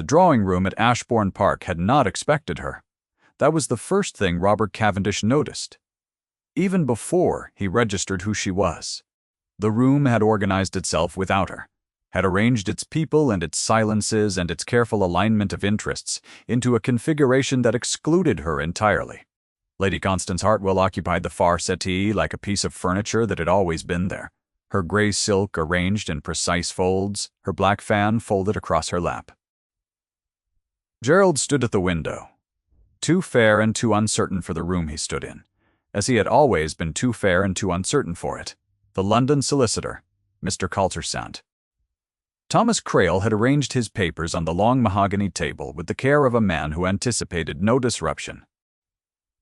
The drawing room at Ashbourne Park had not expected her. That was the first thing Robert Cavendish noticed, even before he registered who she was. The room had organized itself without her, had arranged its people and its silences and its careful alignment of interests into a configuration that excluded her entirely. Lady Constance Hartwell occupied the far settee like a piece of furniture that had always been there, her gray silk arranged in precise folds, her black fan folded across her lap. Gerald stood at the window, too fair and too uncertain for the room he stood in, as he had always been too fair and too uncertain for it. The London solicitor, Mr. Caltersant. Thomas Crail had arranged his papers on the long mahogany table with the care of a man who anticipated no disruption.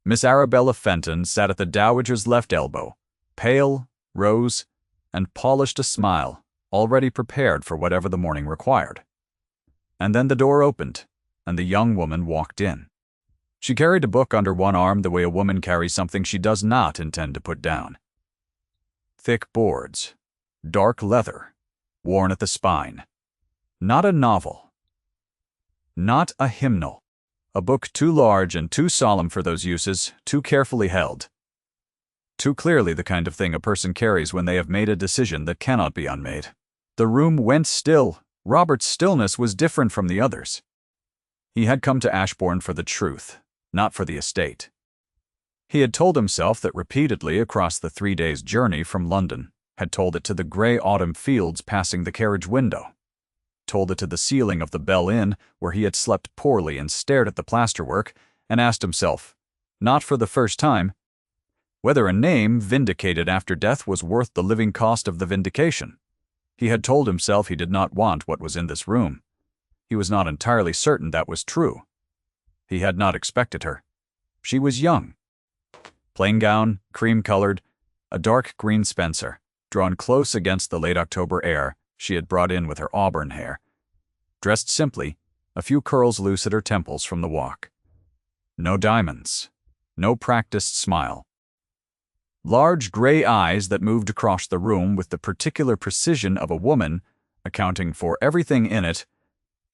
Miss Arabella Fenton sat at the dowager's left elbow, pale, rose, and polished a smile, already prepared for whatever the morning required. And then the door opened, and the young woman walked in. She carried a book under one arm the way a woman carries something she does not intend to put down. Thick boards, dark leather, worn at the spine. Not a novel. Not a hymnal. A book too large and too solemn for those uses, too carefully held. Too clearly the kind of thing a person carries when they have made a decision that cannot be unmade. The room went still. Robert's stillness was different from the others. He had come to Ashbourne for the truth, not for the estate. He had told himself that repeatedly across the 3 days' journey from London, had told it to the grey autumn fields passing the carriage window, told it to the ceiling of the Bell Inn where he had slept poorly and stared at the plasterwork and asked himself, not for the first time, whether a name vindicated after death was worth the living cost of the vindication. He had told himself he did not want what was in this room. He was not entirely certain that was true. He had not expected her. She was young. Plain gown, cream-colored, a dark green spencer, drawn close against the late October air she had brought in with her auburn hair. Dressed simply, a few curls loose at her temples from the walk. No diamonds. No practiced smile. Large gray eyes that moved across the room with the particular precision of a woman, accounting for everything in it,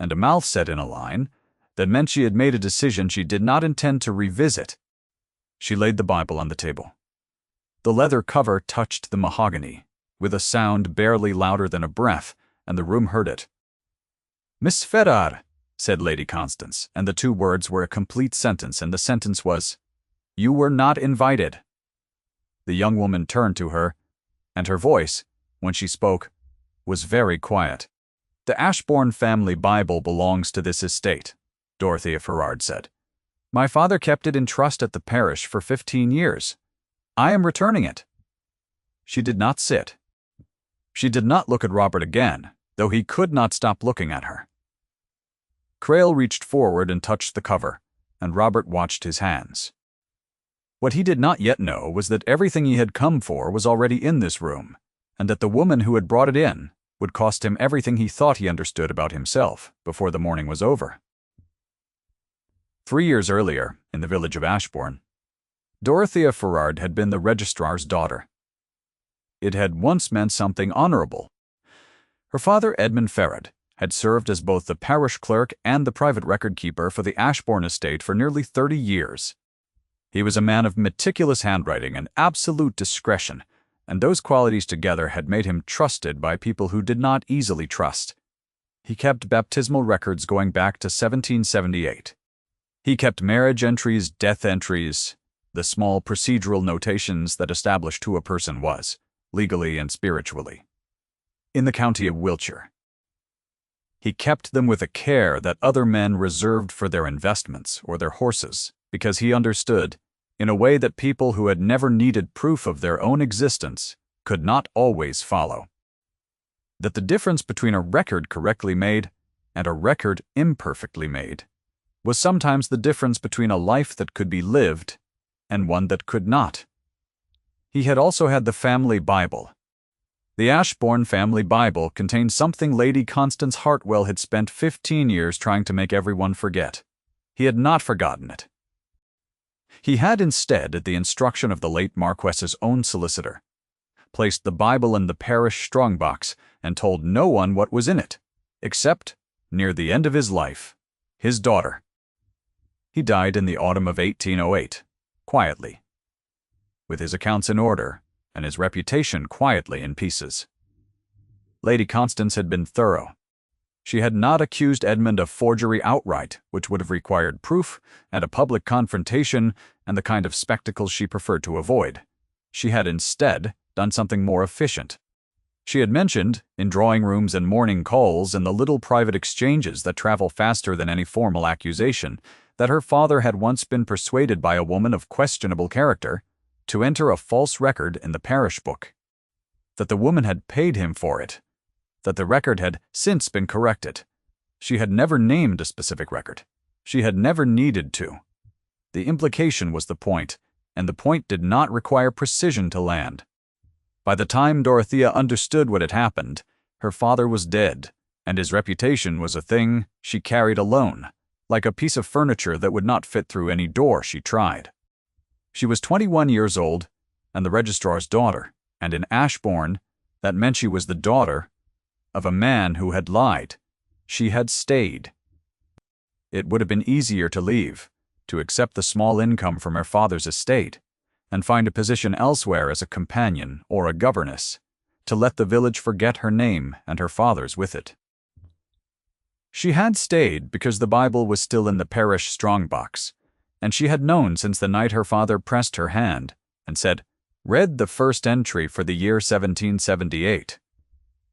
and a mouth set in a line that meant she had made a decision she did not intend to revisit. She laid the Bible on the table. The leather cover touched the mahogany, with a sound barely louder than a breath, and the room heard it. "Miss Ferrar," said Lady Constance, and the two words were a complete sentence, and the sentence was, "You were not invited." The young woman turned to her, and her voice, when she spoke, was very quiet. "The Ashbourne family Bible belongs to this estate," Dorothea Ferrard said. "My father kept it in trust at the parish for 15 years. I am returning it." She did not sit. She did not look at Robert again, though he could not stop looking at her. Crail reached forward and touched the cover, and Robert watched his hands. What he did not yet know was that everything he had come for was already in this room, and that the woman who had brought it in would cost him everything he thought he understood about himself before the morning was over. 3 years earlier, in the village of Ashbourne, Dorothea Ferrard had been the registrar's daughter. It had once meant something honorable. Her father, Edmund Ferrard, had served as both the parish clerk and the private record-keeper for the Ashbourne estate for nearly 30 years. He was a man of meticulous handwriting and absolute discretion, and those qualities together had made him trusted by people who did not easily trust. He kept baptismal records going back to 1778. He kept marriage entries, death entries, the small procedural notations that established who a person was, legally and spiritually, in the county of Wiltshire. He kept them with a care that other men reserved for their investments or their horses, because he understood, in a way that people who had never needed proof of their own existence could not always follow, that the difference between a record correctly made and a record imperfectly made was sometimes the difference between a life that could be lived and one that could not. He had also had the family Bible. The Ashbourne family Bible contained something Lady Constance Hartwell had spent 15 years trying to make everyone forget. He had not forgotten it. He had instead, at the instruction of the late Marquess's own solicitor, placed the Bible in the parish strong-box and told no one what was in it, except near the end of his life, his daughter. He died in the autumn of 1808, quietly, with his accounts in order and his reputation quietly in pieces. Lady Constance had been thorough. She had not accused Edmund of forgery outright, which would have required proof and a public confrontation and the kind of spectacle she preferred to avoid. She had instead done something more efficient. She had mentioned, in drawing rooms and morning calls and the little private exchanges that travel faster than any formal accusation, that her father had once been persuaded by a woman of questionable character to enter a false record in the parish book, that the woman had paid him for it, that the record had since been corrected. She had never named a specific record. She had never needed to. The implication was the point, and the point did not require precision to land. By the time Dorothea understood what had happened, her father was dead, and his reputation was a thing she carried alone, like a piece of furniture that would not fit through any door she tried. She was 21 years old, and the registrar's daughter, and in Ashbourne, that meant she was the daughter of a man who had lied. She had stayed. It would have been easier to leave, to accept the small income from her father's estate, and find a position elsewhere as a companion or a governess, to let the village forget her name and her father's with it. She had stayed because the Bible was still in the parish strongbox, and she had known since the night her father pressed her hand and said, "Read the first entry for the year 1778,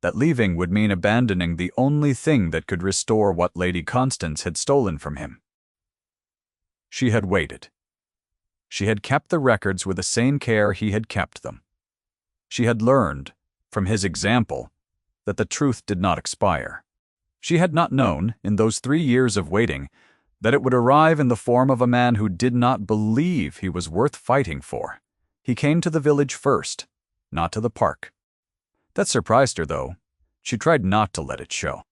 that leaving would mean abandoning the only thing that could restore what Lady Constance had stolen from him." She had waited. She had kept the records with the same care he had kept them. She had learned, from his example, that the truth did not expire. She had not known, in those 3 years of waiting, that it would arrive in the form of a man who did not believe he was worth fighting for. He came to the village first, not to the park. That surprised her, though. She tried not to let it show.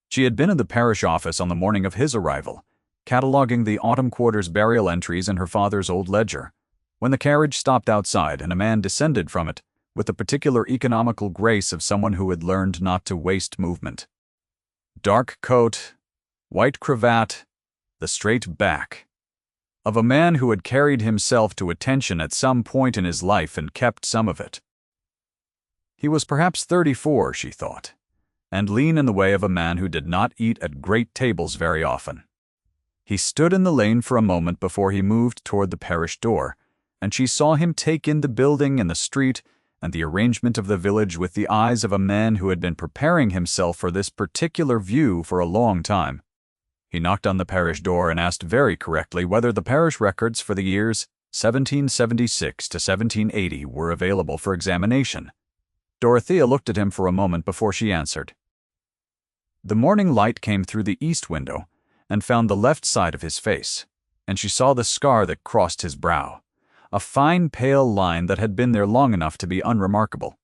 She had been in the parish office on the morning of his arrival, cataloguing the autumn quarter's burial entries in her father's old ledger, when the carriage stopped outside and a man descended from it with the particular economical grace of someone who had learned not to waste movement. Dark coat, white cravat, the straight back of a man who had carried himself to attention at some point in his life and kept some of it. He was perhaps 34, she thought, and lean in the way of a man who did not eat at great tables very often. He stood in the lane for a moment before he moved toward the parish door, and she saw him take in the building and the street and the arrangement of the village with the eyes of a man who had been preparing himself for this particular view for a long time. He knocked on the parish door and asked very correctly whether the parish records for the years 1776 to 1780 were available for examination. Dorothea looked at him for a moment before she answered. The morning light came through the east window and found the left side of his face, and she saw the scar that crossed his brow, a fine pale line that had been there long enough to be unremarkable,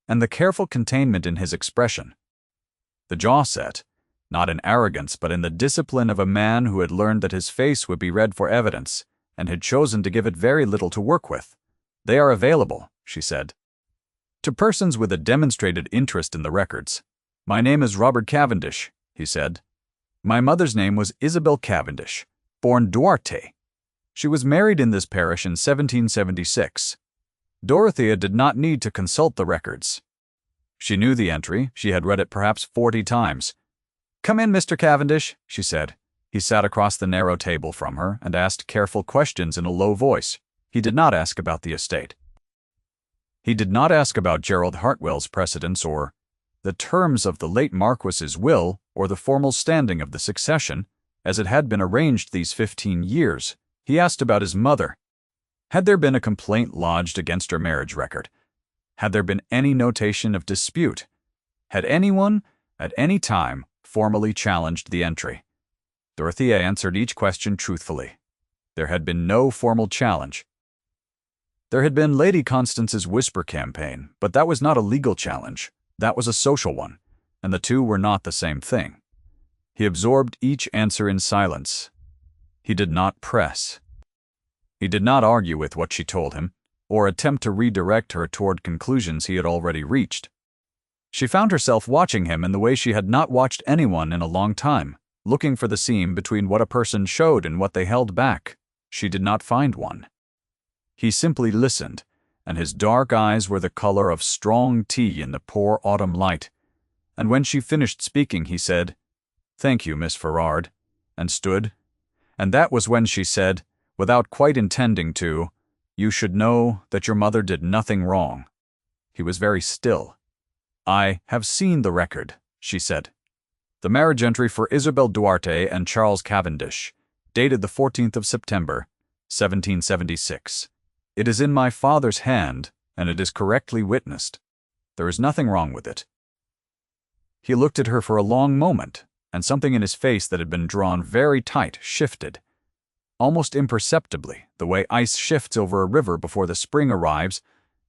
and the careful containment in his expression. The jaw set, not in arrogance but in the discipline of a man who had learned that his face would be read for evidence and had chosen to give it very little to work with. "They are available," she said, "to persons with a demonstrated interest in the records. My name is Robert Cavendish," he said. "My mother's name was Isabel Cavendish, born Duarte. She was married in this parish in 1776. Dorothea did not need to consult the records. She knew the entry. She had read it perhaps 40 times. "Come in, Mr. Cavendish," she said. He sat across the narrow table from her and asked careful questions in a low voice. He did not ask about the estate. He did not ask about Gerald Hartwell's precedence or the terms of the late Marquis's will or the formal standing of the succession, as it had been arranged these 15 years. He asked about his mother. Had there been a complaint lodged against her marriage record? Had there been any notation of dispute? Had anyone, at any time, formally challenged the entry? Dorothea answered each question truthfully. There had been no formal challenge. There had been Lady Constance's whisper campaign, but that was not a legal challenge. That was a social one, and the two were not the same thing. He absorbed each answer in silence. He did not press. He did not argue with what she told him, or attempt to redirect her toward conclusions he had already reached. She found herself watching him in the way she had not watched anyone in a long time, looking for the seam between what a person showed and what they held back. She did not find one. He simply listened, and his dark eyes were the color of strong tea in the poor autumn light. And when she finished speaking, he said, "Thank you, Miss Ferrard," and stood. And that was when she said, without quite intending to, "You should know that your mother did nothing wrong." He was very still. "I have seen the record," she said. "The marriage entry for Isabel Duarte and Charles Cavendish, dated the 14th of September, 1776. It is in my father's hand, and it is correctly witnessed. There is nothing wrong with it." He looked at her for a long moment, and something in his face that had been drawn very tight shifted. Almost imperceptibly, the way ice shifts over a river before the spring arrives,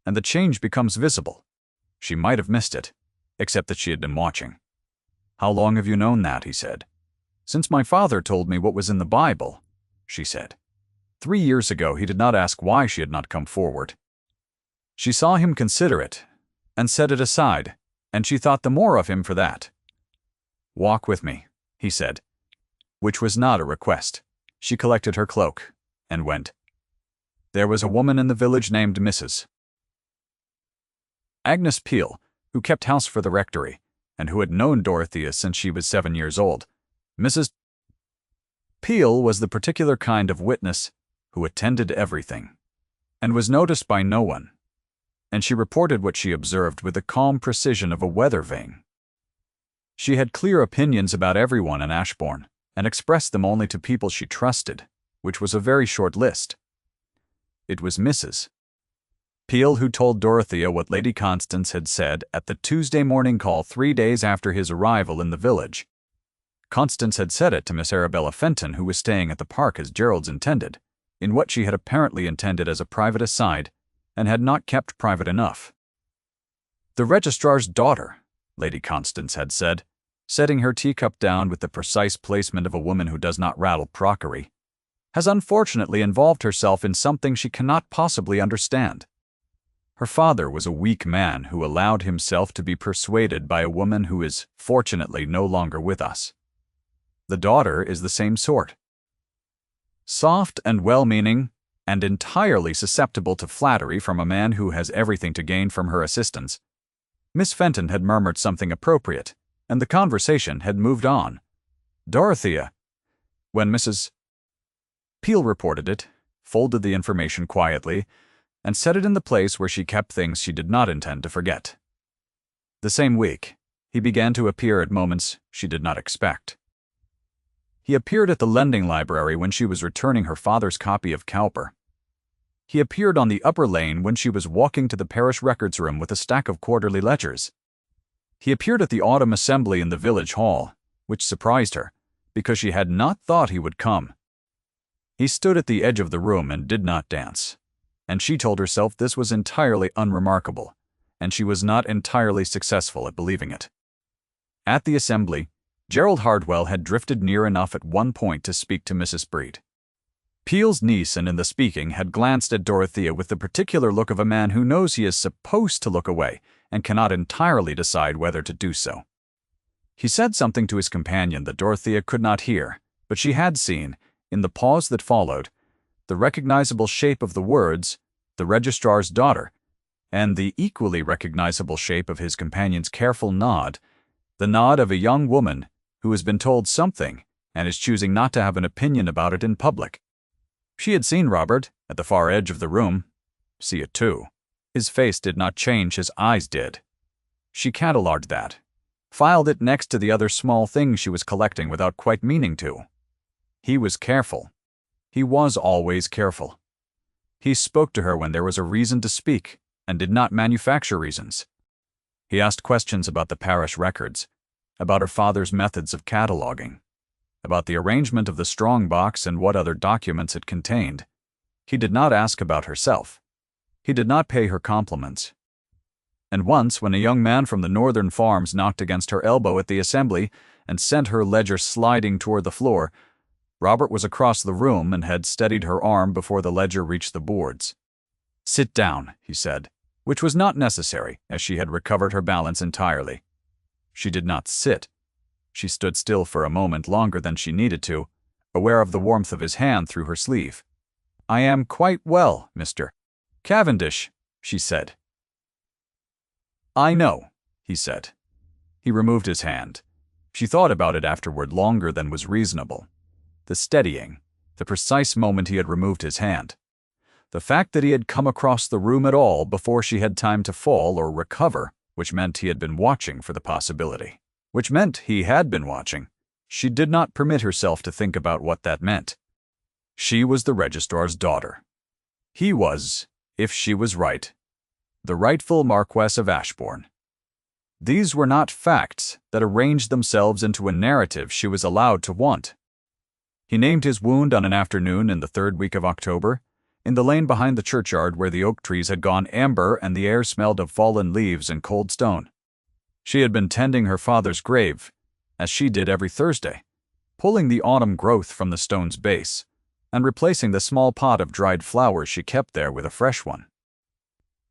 and the change becomes visible. She might have missed it, except that she had been watching. "How long have you known that?" he said. "Since my father told me what was in the Bible," she said. 3 years ago he did not ask why she had not come forward. She saw him consider it, and set it aside, and she thought the more of him for that. "Walk with me," he said, which was not a request. She collected her cloak, and went. There was a woman in the village named Mrs. Agnes Peel, who kept house for the rectory, and who had known Dorothea since she was 7 years old. Mrs. Peel was the particular kind of witness who attended everything, and was noticed by no one, and she reported what she observed with the calm precision of a weather vane. She had clear opinions about everyone in Ashbourne, and expressed them only to people she trusted, which was a very short list. It was Mrs. Peel who told Dorothea what Lady Constance had said at the Tuesday morning call 3 days after his arrival in the village. Constance had said it to Miss Arabella Fenton, who was staying at the park as Gerald's intended, in what she had apparently intended as a private aside, and had not kept private enough. "The registrar's daughter," Lady Constance had said, setting her teacup down with the precise placement of a woman who does not rattle crockery, "has unfortunately involved herself in something she cannot possibly understand. Her father was a weak man who allowed himself to be persuaded by a woman who is, fortunately, no longer with us. The daughter is the same sort. Soft and well-meaning, and entirely susceptible to flattery from a man who has everything to gain from her assistance." Miss Fenton had murmured something appropriate, and the conversation had moved on. Dorothea, when Mrs. Peel reported it, folded the information quietly, and set it in the place where she kept things she did not intend to forget. The same week, he began to appear at moments she did not expect. He appeared at the lending library when she was returning her father's copy of Cowper. He appeared on the upper lane when she was walking to the parish records room with a stack of quarterly ledgers. He appeared at the autumn assembly in the village hall, which surprised her, because she had not thought he would come. He stood at the edge of the room and did not dance, and she told herself this was entirely unremarkable, and she was not entirely successful at believing it. At the assembly, Gerald Hardwell had drifted near enough at one point to speak to Mrs. Breed. Peel's niece, and in the speaking, had glanced at Dorothea with the particular look of a man who knows he is supposed to look away and cannot entirely decide whether to do so. He said something to his companion that Dorothea could not hear, but she had seen, in the pause that followed, the recognizable shape of the words, "the registrar's daughter," and the equally recognizable shape of his companion's careful nod, the nod of a young woman who has been told something and is choosing not to have an opinion about it in public. She had seen Robert, at the far edge of the room, see it too. His face did not change, his eyes did. She catalogued that, filed it next to the other small things she was collecting without quite meaning to. He was careful. He was always careful. He spoke to her when there was a reason to speak, and did not manufacture reasons. He asked questions about the parish records, about her father's methods of cataloguing, about the arrangement of the strong box and what other documents it contained. He did not ask about herself. He did not pay her compliments. And once, when a young man from the northern farms knocked against her elbow at the assembly and sent her ledger sliding toward the floor, Robert was across the room and had steadied her arm before the ledger reached the boards. "Sit down," he said, which was not necessary, as she had recovered her balance entirely. She did not sit. She stood still for a moment longer than she needed to, aware of the warmth of his hand through her sleeve. "I am quite well, Mr. Cavendish," she said. "I know," he said. He removed his hand. She thought about it afterward longer than was reasonable. The steadying, the precise moment he had removed his hand. The fact that he had come across the room at all before she had time to fall or recover, which meant he had been watching for the possibility. Which meant he had been watching. She did not permit herself to think about what that meant. She was the registrar's daughter. He was, if she was right, the rightful Marquess of Ashbourne. These were not facts that arranged themselves into a narrative she was allowed to want. He named his wound on an afternoon in the 3rd week of October, in the lane behind the churchyard where the oak trees had gone amber and the air smelled of fallen leaves and cold stone. She had been tending her father's grave, as she did every Thursday, pulling the autumn growth from the stone's base, and replacing the small pot of dried flowers she kept there with a fresh one.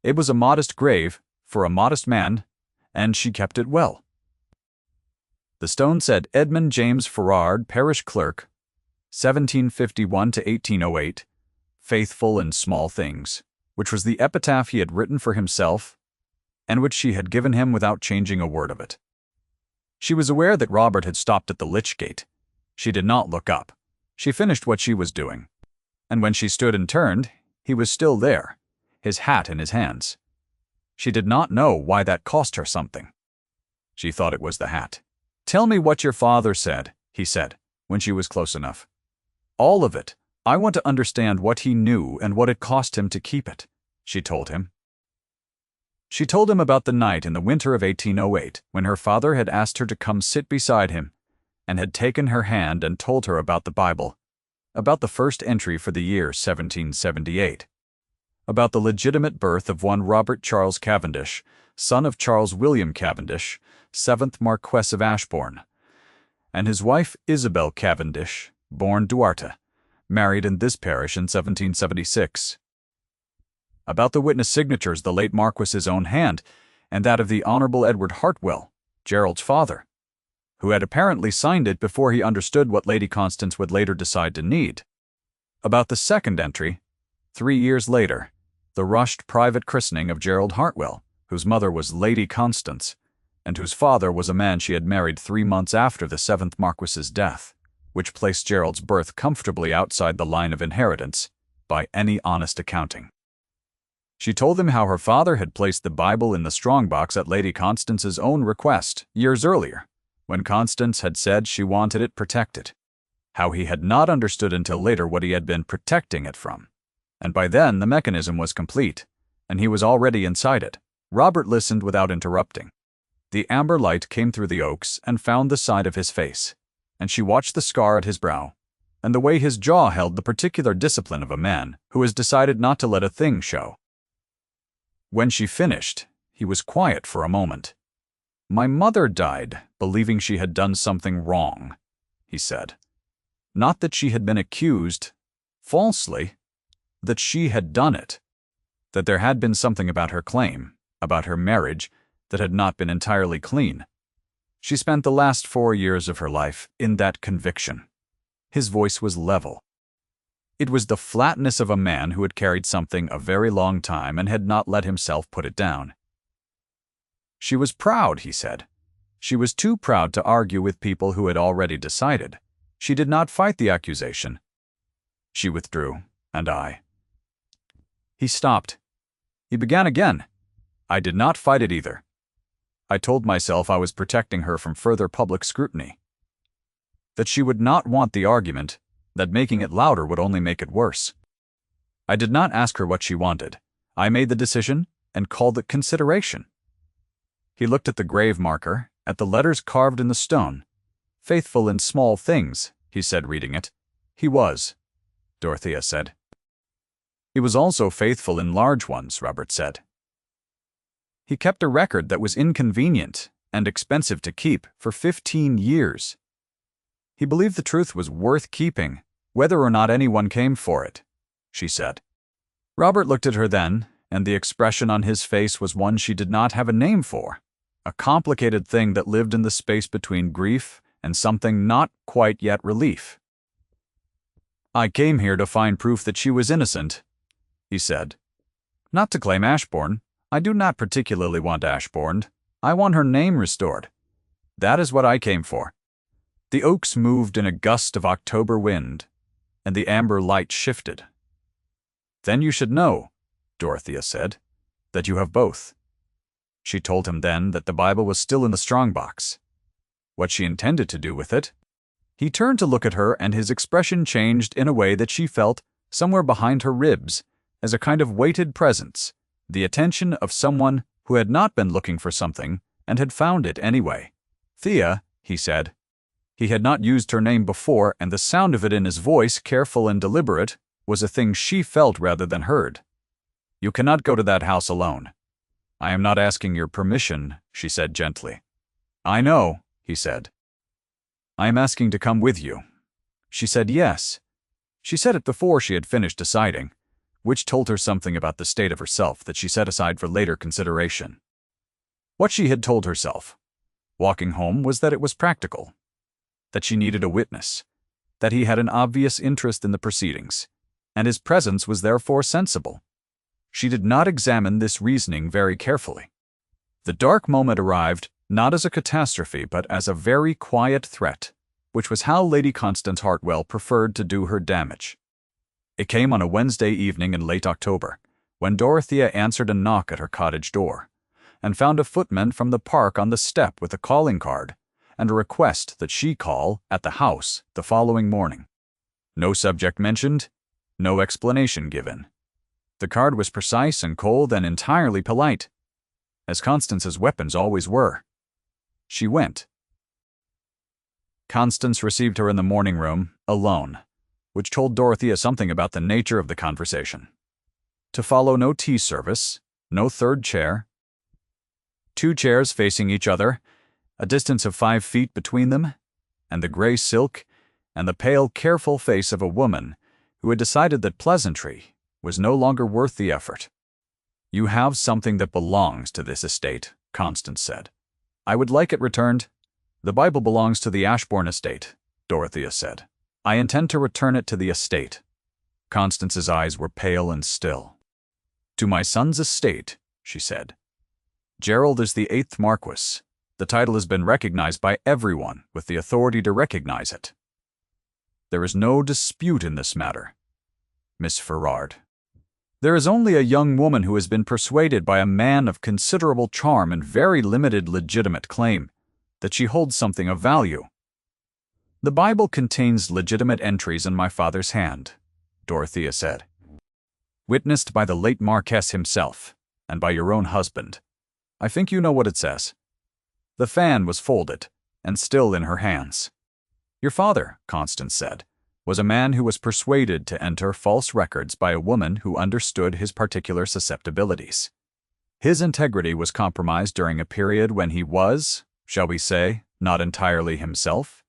It was a modest grave, for a modest man, and she kept it well. The stone said Edmund James Ferrard, parish clerk, 1751 to 1808, faithful in small things, which was the epitaph he had written for himself, and which she had given him without changing a word of it. She was aware that Robert had stopped at the lich gate. She did not look up. She finished what she was doing, and when she stood and turned, he was still there, his hat in his hands. She did not know why that cost her something. She thought it was the hat. "Tell me what your father said," he said, when she was close enough. "All of it. I want to understand what he knew and what it cost him to keep it," she told him. She told him about the night in the winter of 1808, when her father had asked her to come sit beside him, and had taken her hand and told her about the Bible, about the first entry for the year 1778, about the legitimate birth of one Robert Charles Cavendish, son of Charles William Cavendish, 7th Marquess of Ashbourne, and his wife Isabel Cavendish, born Duarte, married in this parish in 1776. About the witness signatures, the late Marquess's own hand, and that of the Honorable Edward Hartwell, Gerald's father, who had apparently signed it before he understood what Lady Constance would later decide to need. About the second entry, 3 years later, the rushed private christening of Gerald Hartwell, whose mother was Lady Constance, and whose father was a man she had married 3 months after the 7th Marquess's death, which placed Gerald's birth comfortably outside the line of inheritance, by any honest accounting. She told him how her father had placed the Bible in the strongbox at Lady Constance's own request, years earlier, when Constance had said she wanted it protected. How he had not understood until later what he had been protecting it from. And by then the mechanism was complete, and he was already inside it. Robert listened without interrupting. The amber light came through the oaks and found the side of his face, and she watched the scar at his brow, and the way his jaw held the particular discipline of a man who has decided not to let a thing show. When she finished, he was quiet for a moment. "My mother died, believing she had done something wrong," he said. Not that she had been accused, falsely, that she had done it. That there had been something about her claim, about her marriage, that had not been entirely clean. She spent the last 4 years of her life in that conviction. His voice was level. It was the flatness of a man who had carried something a very long time and had not let himself put it down. She was proud, he said. She was too proud to argue with people who had already decided. She did not fight the accusation. She withdrew, and I. He stopped. He began again. I did not fight it either. I told myself I was protecting her from further public scrutiny. That she would not want the argument, that making it louder would only make it worse. I did not ask her what she wanted. I made the decision and called it consideration. He looked at the grave marker, at the letters carved in the stone. "Faithful in small things," he said, reading it. He was, Dorothea said. He was also faithful in large ones, Robert said. He kept a record that was inconvenient and expensive to keep for 15 years. He believed the truth was worth keeping, whether or not anyone came for it, she said. Robert looked at her then, and the expression on his face was one she did not have a name for, a complicated thing that lived in the space between grief and something not quite yet relief. "I came here to find proof that she was innocent," he said. "Not to claim Ashbourne. I do not particularly want Ashbourne. I want her name restored. That is what I came for." The oaks moved in a gust of October wind, and the amber light shifted. "Then you should know," Dorothea said, "that you have both." She told him then that the Bible was still in the strongbox. What she intended to do with it? He turned to look at her, and his expression changed in a way that she felt, somewhere behind her ribs, as a kind of weighted presence, the attention of someone who had not been looking for something and had found it anyway. "Thea," he said. He had not used her name before, and the sound of it in his voice, careful and deliberate, was a thing she felt rather than heard. "You cannot go to that house alone." "I am not asking your permission," she said gently. "I know," he said. "I am asking to come with you." She said yes. She said it before she had finished deciding, which told her something about the state of herself that she set aside for later consideration. What she had told herself, walking home, was that it was practical, that she needed a witness, that he had an obvious interest in the proceedings, and his presence was therefore sensible. She did not examine this reasoning very carefully. The dark moment arrived not as a catastrophe but as a very quiet threat, which was how Lady Constance Hartwell preferred to do her damage. It came on a Wednesday evening in late October, when Dorothea answered a knock at her cottage door, and found a footman from the park on the step with a calling card, and a request that she call at the house the following morning. No subject mentioned, no explanation given. The card was precise and cold and entirely polite, as Constance's weapons always were. She went. Constance received her in the morning room, alone, which told Dorothea something about the nature of the conversation. To follow no tea service, no third chair. 2 chairs facing each other, a distance of 5 feet between them, and the gray silk and the pale, careful face of a woman who had decided that pleasantry was no longer worth the effort. "You have something that belongs to this estate," Constance said. "I would like it returned." "The Bible belongs to the Ashbourne estate," Dorothea said. "I intend to return it to the estate." Constance's eyes were pale and still. "To my son's estate," she said. "Gerald is the 8th Marquess. The title has been recognized by everyone with the authority to recognize it. There is no dispute in this matter, Miss Ferrard. There is only a young woman who has been persuaded by a man of considerable charm and very limited legitimate claim that she holds something of value." "The Bible contains legitimate entries in my father's hand," Dorothea said. "Witnessed by the late Marquess himself, and by your own husband. I think you know what it says." The fan was folded, and still in her hands. "Your father," Constance said, "was a man who was persuaded to enter false records by a woman who understood his particular susceptibilities. His integrity was compromised during a period when he was, shall we say, not entirely himself.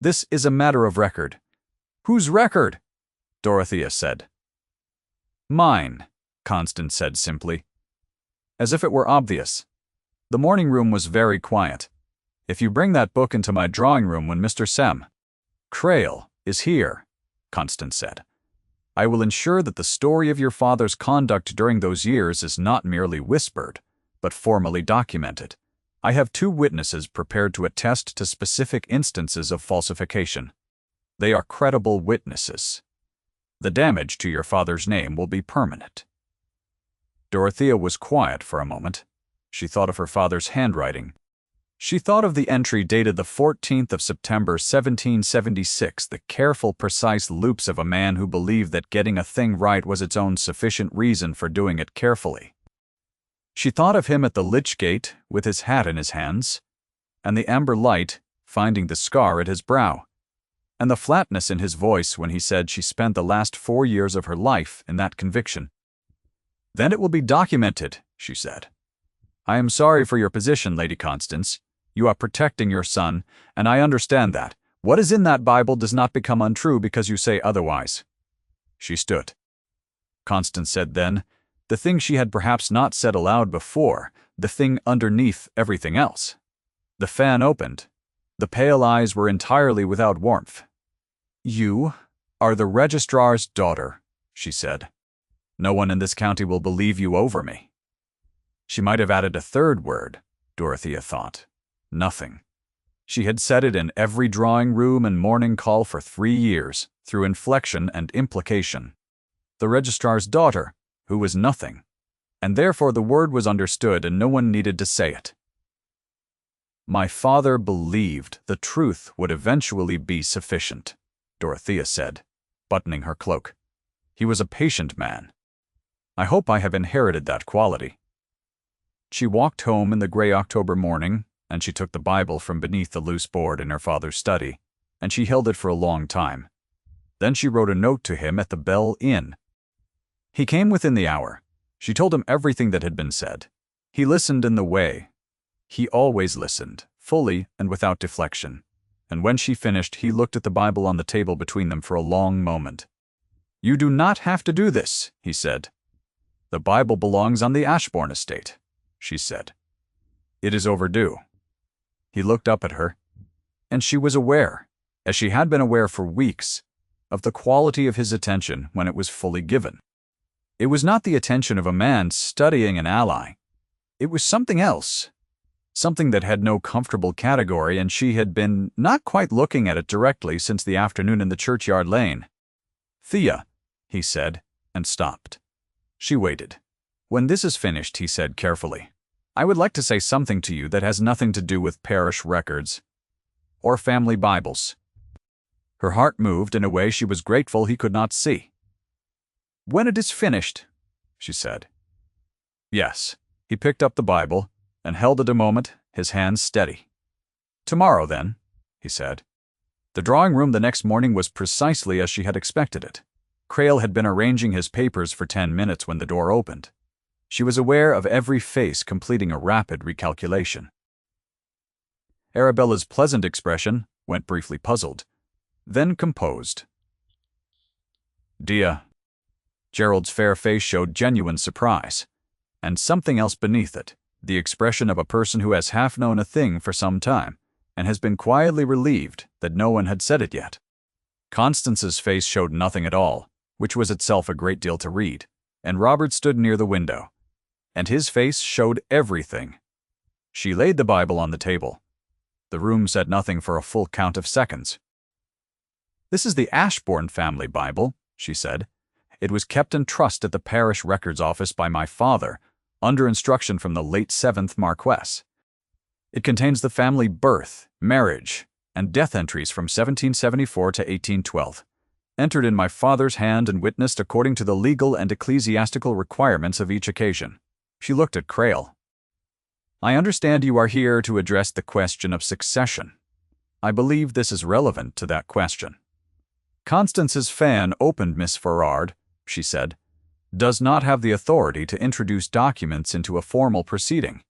This is a matter of record." "Whose record?" Dorothea said. "Mine," Constance said simply, as if it were obvious. "The morning room was very quiet. If you bring that book into my drawing room when Mr. Sem Crail is here," Constance said, "I will ensure that the story of your father's conduct during those years is not merely whispered, but formally documented. I have 2 witnesses prepared to attest to specific instances of falsification. They are credible witnesses. The damage to your father's name will be permanent." Dorothea was quiet for a moment. She thought of her father's handwriting. She thought of the entry dated the 14th of September 1776, the careful, precise loops of a man who believed that getting a thing right was its own sufficient reason for doing it carefully. She thought of him at the lich gate with his hat in his hands, and the amber light finding the scar at his brow, and the flatness in his voice when he said she spent the last 4 years of her life in that conviction. "Then it will be documented," she said. "I am sorry for your position, Lady Constance. You are protecting your son, and I understand that. What is in that Bible does not become untrue because you say otherwise." She stood. Constance said then, The thing she had perhaps not said aloud before, the thing underneath everything else. The fan opened. The pale eyes were entirely without warmth. "You are the registrar's daughter," she said. "No one in this county will believe you over me." She might have added a third word, Dorothea thought. Nothing. She had said it in every drawing room and morning call for 3 years, through inflection and implication. The registrar's daughter, who was nothing, and therefore the word was understood and no one needed to say it. "My father believed the truth would eventually be sufficient," Dorothea said, buttoning her cloak. "He was a patient man. I hope I have inherited that quality." She walked home in the gray October morning, and she took the Bible from beneath the loose board in her father's study, and she held it for a long time. Then she wrote a note to him at the Bell Inn. He came within the hour. She told him everything that had been said. He listened in the way. He always listened, fully and without deflection. And when she finished, he looked at the Bible on the table between them for a long moment. "You do not have to do this," he said. "The Bible belongs on the Ashbourne estate," she said. "It is overdue." He looked up at her, and she was aware, as she had been aware for weeks, of the quality of his attention when it was fully given. It was not the attention of a man studying an ally. It was something else, something that had no comfortable category, and she had been not quite looking at it directly since the afternoon in the churchyard lane. "Thea," he said, and stopped. She waited. "When this is finished," he said carefully, "I would like to say something to you that has nothing to do with parish records or family Bibles." Her heart moved in a way she was grateful he could not see. "When it is finished," she said. Yes. He picked up the Bible and held it a moment, his hands steady. "Tomorrow, then," he said. The drawing room the next morning was precisely as she had expected it. Crail had been arranging his papers for 10 minutes when the door opened. She was aware of every face completing a rapid recalculation. Arabella's pleasant expression went briefly puzzled, then composed. "Dia." Gerald's fair face showed genuine surprise, and something else beneath it, the expression of a person who has half known a thing for some time, and has been quietly relieved that no one had said it yet. Constance's face showed nothing at all, which was itself a great deal to read, and Robert stood near the window, and his face showed everything. She laid the Bible on the table. The room said nothing for a full count of seconds. "This is the Ashbourne family Bible," she said. "It was kept in trust at the parish records office by my father, under instruction from the late 7th Marquess. It contains the family birth, marriage, and death entries from 1774 to 1812, entered in my father's hand and witnessed according to the legal and ecclesiastical requirements of each occasion." She looked at Crail. "I understand you are here to address the question of succession. I believe this is relevant to that question." "Constance's fan opened, Miss Ferrard," she said, "does not have the authority to introduce documents into a formal proceeding."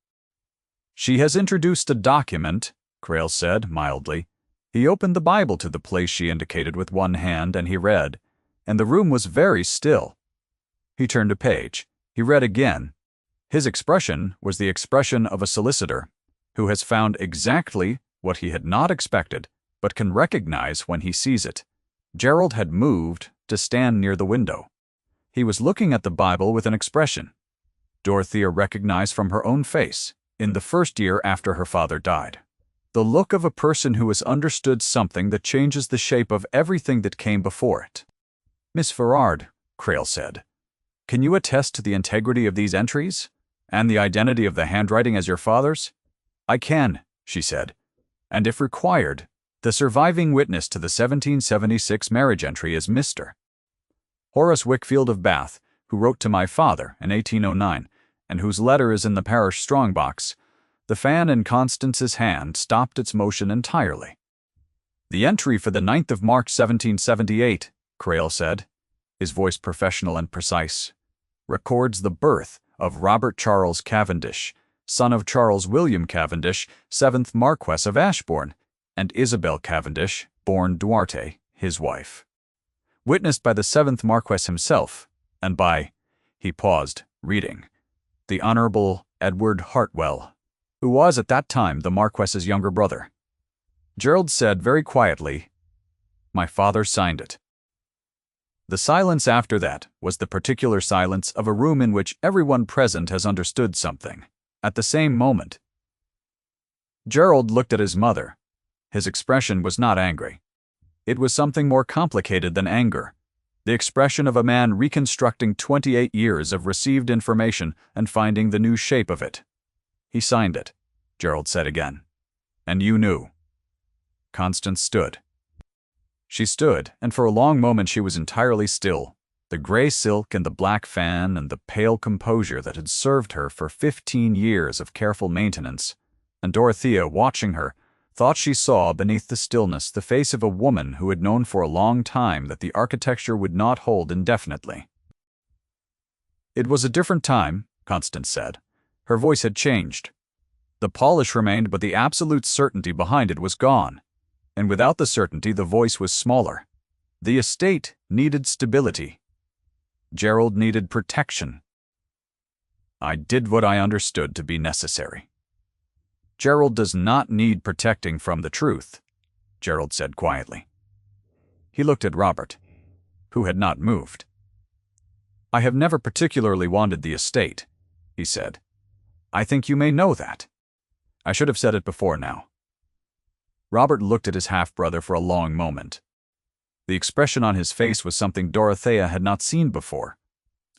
"She has introduced a document," Crail said mildly. He opened the Bible to the place she indicated with one hand, and he read, and the room was very still. He turned a page. He read again. His expression was the expression of a solicitor who has found exactly what he had not expected, but can recognize when he sees it. Gerald had moved to stand near the window. He was looking at the Bible with an expression Dorothea recognized from her own face in the first year after her father died. The look of a person who has understood something that changes the shape of everything that came before it. "Miss Ferrard," Crail said, "can you attest to the integrity of these entries, and the identity of the handwriting as your father's?" "I can," she said, "and if required, the surviving witness to the 1776 marriage entry is Mr. Horace Wickfield of Bath, who wrote to my father in 1809, and whose letter is in the parish strongbox." The fan in Constance's hand stopped its motion entirely. "The entry for the 9th of March 1778, Crail said, his voice professional and precise, "records the birth of Robert Charles Cavendish, son of Charles William Cavendish, 7th Marquess of Ashbourne, and Isabel Cavendish, born Duarte, his wife. Witnessed by the 7th Marquess himself, and by," He paused, reading. The Honorable Edward Hartwell, who was at that time the Marquess's younger brother. Gerald said very quietly, "My father signed it." The silence after that was the particular silence of a room in which everyone present has understood something. At the same moment, Gerald looked at his mother. His expression was not angry. It was something more complicated than anger. The expression of a man reconstructing 28 years of received information and finding the new shape of it. "He signed it," Gerald said again. "And you knew." Constance stood. She stood, and for a long moment she was entirely still. The gray silk and the black fan and the pale composure that had served her for 15 years of careful maintenance. And Dorothea, watching her, thought she saw beneath the stillness the face of a woman who had known for a long time that the architecture would not hold indefinitely. "It was a different time," Constance said. Her voice had changed. The polish remained, but the absolute certainty behind it was gone. And without the certainty, the voice was smaller. The estate needed stability. Gerald needed protection. "I did what I understood to be necessary." "Gerald does not need protecting from the truth," Gerald said quietly. He looked at Robert, who had not moved. "I have never particularly wanted the estate," he said. "I think you may know that. I should have said it before now." Robert looked at his half-brother for a long moment. The expression on his face was something Dorothea had not seen before.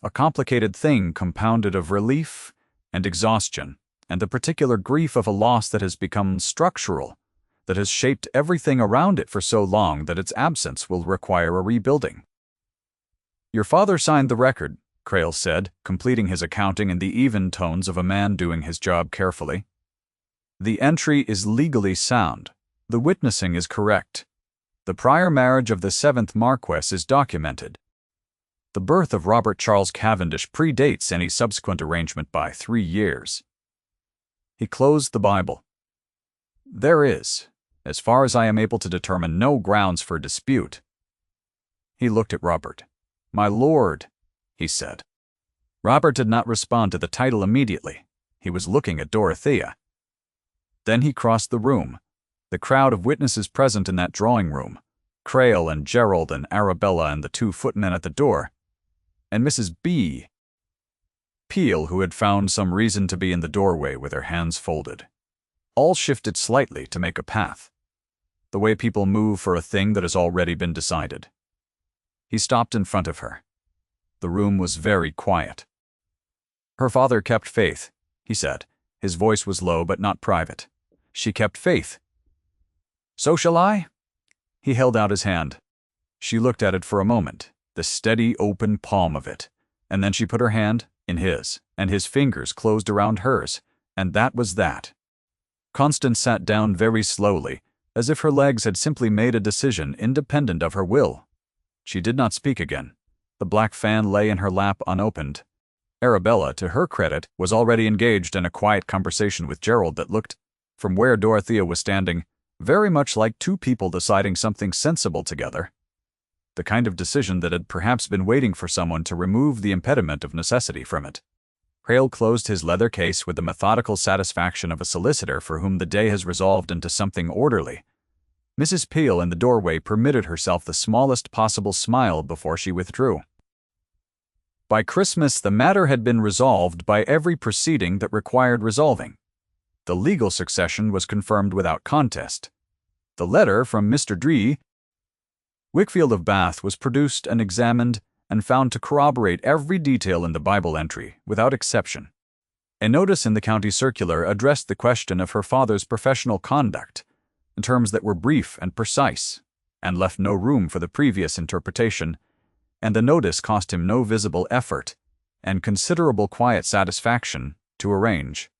A complicated thing compounded of relief and exhaustion, and the particular grief of a loss that has become structural, that has shaped everything around it for so long that its absence will require a rebuilding. "Your father signed the record," Crail said, completing his accounting in the even tones of a man doing his job carefully. "The entry is legally sound. The witnessing is correct. The prior marriage of the 7th Marquess is documented. The birth of Robert Charles Cavendish predates any subsequent arrangement by 3 years. He closed the Bible. "There is, as far as I am able to determine, no grounds for dispute." He looked at Robert. "My lord," he said. Robert did not respond to the title immediately. He was looking at Dorothea. Then he crossed the room. The crowd of witnesses present in that drawing room, Crail and Gerald and Arabella and the 2 footmen at the door, and Mrs. B. Peel, who had found some reason to be in the doorway with her hands folded. All shifted slightly to make a path, the way people move for a thing that has already been decided. He stopped in front of her. The room was very quiet. "Her father kept faith," he said. His voice was low but not private. "She kept faith. So shall I?" He held out his hand. She looked at it for a moment, the steady, open palm of it, and then she put her hand in his, and his fingers closed around hers, and that was that. Constance sat down very slowly, as if her legs had simply made a decision independent of her will. She did not speak again. The black fan lay in her lap unopened. Arabella, to her credit, was already engaged in a quiet conversation with Gerald that looked, from where Dorothea was standing, very much like 2 people deciding something sensible together. The kind of decision that had perhaps been waiting for someone to remove the impediment of necessity from it. Crail closed his leather case with the methodical satisfaction of a solicitor for whom the day has resolved into something orderly. Mrs. Peel in the doorway permitted herself the smallest possible smile before she withdrew. By Christmas, the matter had been resolved by every proceeding that required resolving. The legal succession was confirmed without contest. The letter from Mr. Dree, Wickfield of Bath, was produced and examined and found to corroborate every detail in the Bible entry, without exception. A notice in the county circular addressed the question of her father's professional conduct in terms that were brief and precise, and left no room for the previous interpretation, and the notice cost him no visible effort and considerable quiet satisfaction to arrange.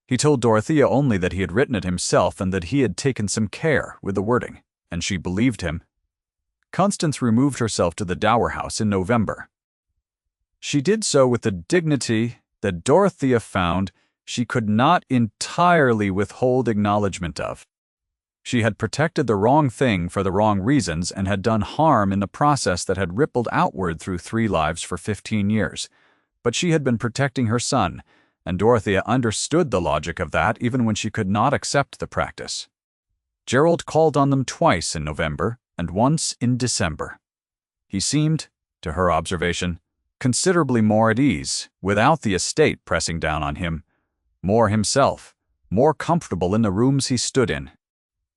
He told Dorothea only that he had written it himself and that he had taken some care with the wording, and she believed him. Constance removed herself to the Dower House in November. She did so with the dignity that Dorothea found she could not entirely withhold acknowledgment of. She had protected the wrong thing for the wrong reasons and had done harm in the process that had rippled outward through 3 lives for 15 years. But she had been protecting her son, and Dorothea understood the logic of that even when she could not accept the practice. Gerald called on them twice in November and once in December. He seemed, to her observation, considerably more at ease, without the estate pressing down on him, more himself, more comfortable in the rooms he stood in.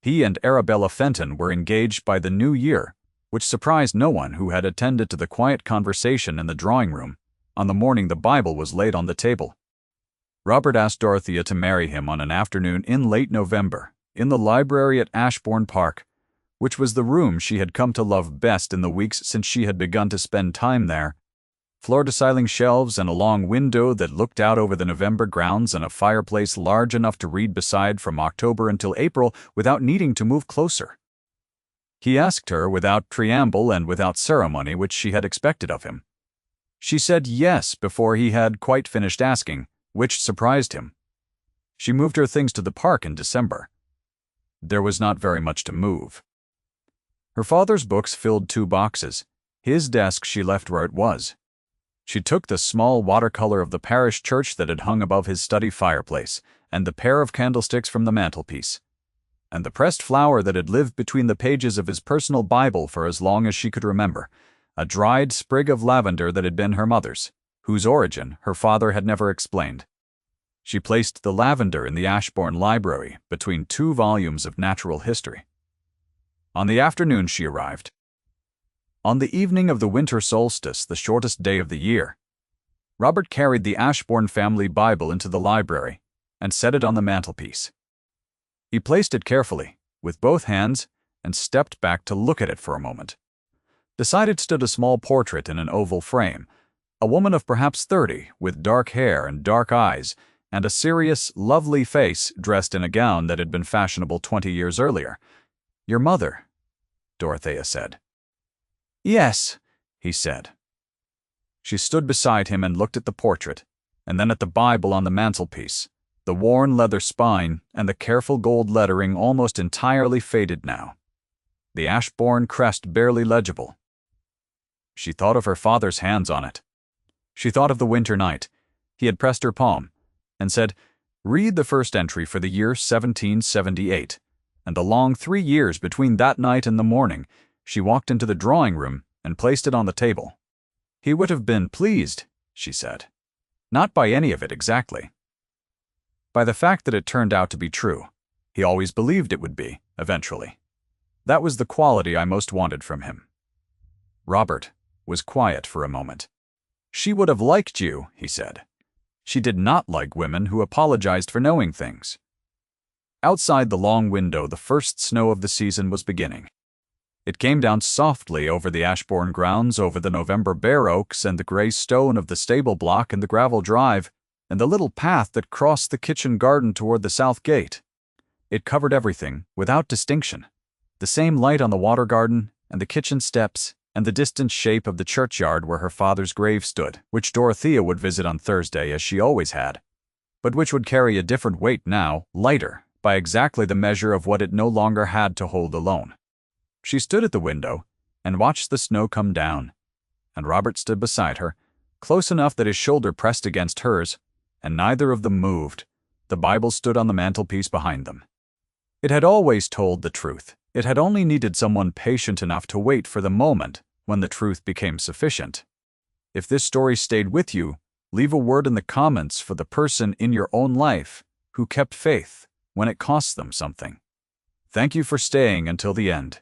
He and Arabella Fenton were engaged by the new year, which surprised no one who had attended to the quiet conversation in the drawing-room on the morning the Bible was laid on the table. Robert asked Dorothea to marry him on an afternoon in late November, in the library at Ashbourne Park, which was the room she had come to love best in the weeks since she had begun to spend time there. Floor-to-ceiling shelves and a long window that looked out over the November grounds and a fireplace large enough to read beside from October until April without needing to move closer. He asked her without preamble and without ceremony which she had expected of him. She said yes before he had quite finished asking, which surprised him. She moved her things to the park in December. There was not very much to move. Her father's books filled 2 boxes. His desk she left where it was. She took the small watercolor of the parish church that had hung above his study fireplace, and the pair of candlesticks from the mantelpiece, and the pressed flower that had lived between the pages of his personal Bible for as long as she could remember, a dried sprig of lavender that had been her mother's, whose origin her father had never explained. She placed the lavender in the Ashbourne library between 2 volumes of natural history. On the afternoon she arrived. On the evening of the winter solstice, the shortest day of the year, Robert carried the Ashbourne family Bible into the library and set it on the mantelpiece. He placed it carefully, with both hands, and stepped back to look at it for a moment. Beside it stood a small portrait in an oval frame, a woman of perhaps 30, with dark hair and dark eyes, and a serious, lovely face dressed in a gown that had been fashionable 20 years earlier. "Your mother," Dorothea said. "Yes," he said. She stood beside him and looked at the portrait, and then at the Bible on the mantelpiece, the worn leather spine and the careful gold lettering almost entirely faded now, the Ashbourne crest barely legible. She thought of her father's hands on it. She thought of the winter night. He had pressed her palm and said, "Read the first entry for the year 1778, and the long 3 years between that night and the morning. She walked into the drawing-room and placed it on the table. He would have been pleased, she said. Not by any of it exactly. By the fact that it turned out to be true. He always believed it would be, eventually. That was the quality I most wanted from him." Robert was quiet for a moment. "She would have liked you," he said. She did not like women who apologized for knowing things. Outside the long window, the first snow of the season was beginning. It came down softly over the Ashbourne grounds, over the November bare oaks and the gray stone of the stable block and the gravel drive, and the little path that crossed the kitchen garden toward the south gate. It covered everything, without distinction. The same light on the water garden, and the kitchen steps, and the distant shape of the churchyard where her father's grave stood, which Dorothea would visit on Thursday as she always had, but which would carry a different weight now, lighter, by exactly the measure of what it no longer had to hold alone. She stood at the window and watched the snow come down, and Robert stood beside her, close enough that his shoulder pressed against hers, and neither of them moved. The Bible stood on the mantelpiece behind them. It had always told the truth. It had only needed someone patient enough to wait for the moment when the truth became sufficient. If this story stayed with you, leave a word in the comments for the person in your own life who kept faith when it cost them something. Thank you for staying until the end.